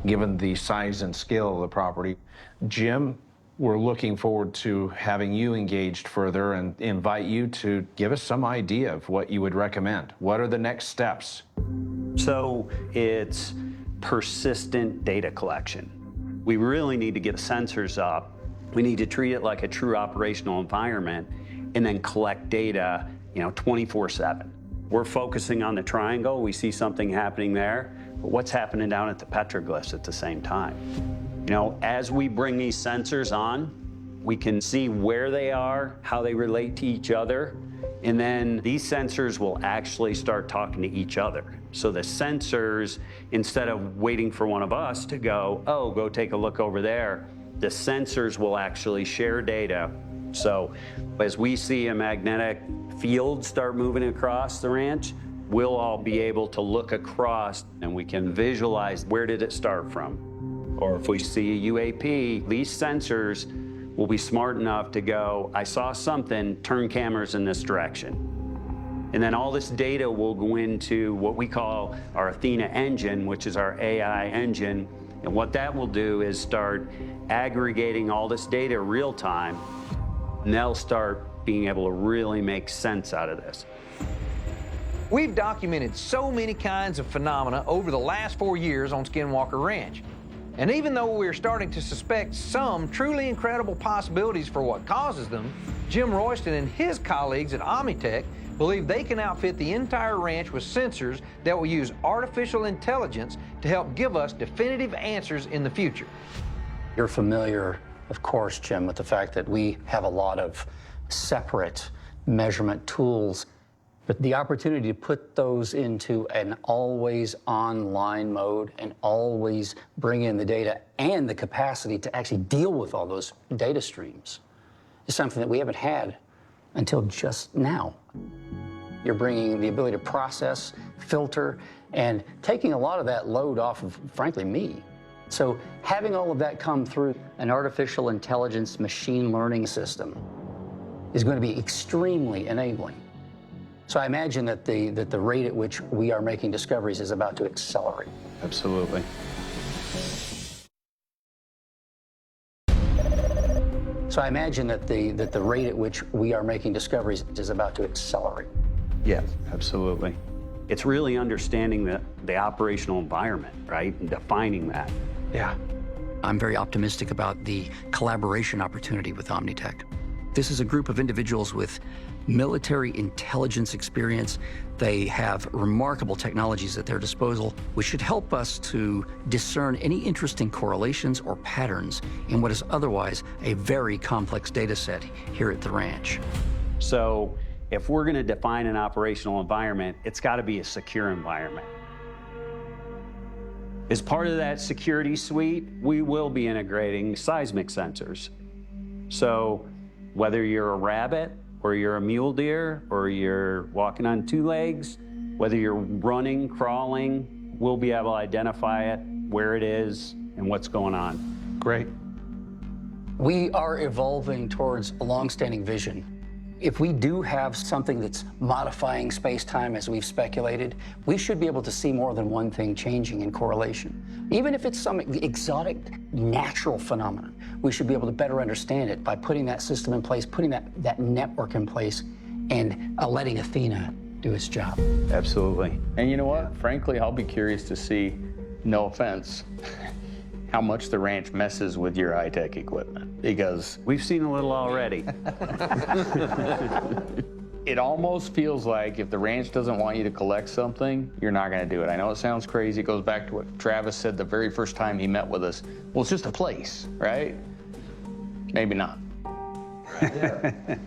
given the size and scale of the property. Jim, we're looking forward to having you engaged further and invite you to give us some idea of what you would recommend. What are the next steps? So it's persistent data collection. We really need to get the sensors up. We need to treat it like a true operational environment and then collect data, 24/7. We're focusing on the triangle. We see something happening there, but what's happening down at the petroglyphs at the same time? As we bring these sensors on, we can see where they are, how they relate to each other, and then these sensors will actually start talking to each other. So the sensors, instead of waiting for one of us to go, oh, go take a look over there, the sensors will actually share data. So as we see a magnetic field start moving across the ranch, we'll all be able to look across and we can visualize where did it start from. Or if we see a UAP, these sensors will be smart enough to go, I saw something, turn cameras in this direction. And then all this data will go into what we call our Athena engine, which is our AI engine. And what that will do is start aggregating all this data real time, and they'll start being able to really make sense out of this. We've documented so many kinds of phenomena over the last 4 years on Skinwalker Ranch. And even though we're starting to suspect some truly incredible possibilities for what causes them, Jim Royston and his colleagues at Omniteq believe they can outfit the entire ranch with sensors that will use artificial intelligence to help give us definitive answers in the future. You're familiar, of course, Jim, with the fact that we have a lot of separate measurement tools, but the opportunity to put those into an always online mode and always bring in the data and the capacity to actually deal with all those data streams is something that we haven't had until just now. You're bringing the ability to process, filter, and taking a lot of that load off of, frankly, me. So having all of that come through an artificial intelligence machine learning system is going to be extremely enabling. So I imagine that the rate at which we are making discoveries is about to accelerate. Absolutely. So I imagine that the rate at which we are making discoveries is about to accelerate. Yeah, absolutely. It's really understanding the operational environment, right? And defining that. Yeah. I'm very optimistic about the collaboration opportunity with Omniteq. This is a group of individuals with military intelligence experience. They have remarkable technologies at their disposal, which should help us to discern any interesting correlations or patterns in what is otherwise a very complex data set here at the ranch. So if we're going to define an operational environment, it's got to be a secure environment. As part of that security suite, we will be integrating seismic sensors. So whether you're a rabbit, or you're a mule deer, or you're walking on two legs, whether you're running, crawling, we'll be able to identify it, where it is, and what's going on. Great. We are evolving towards a long-standing vision. If we do have something that's modifying space-time as we've speculated, we should be able to see more than one thing changing in correlation. Even if it's some exotic natural phenomenon, we should be able to better understand it by putting that system in place, putting that network in place, and letting Athena do its job. Absolutely. And you know what? Frankly, I'll be curious to see, no offense, how much the ranch messes with your high-tech equipment, because we've seen a little already. It almost feels like if the ranch doesn't want you to collect something, you're not going to do it. I know it sounds crazy. It goes back to what Travis said the very first time he met with us. Well, it's just a place, right? Maybe not. Right.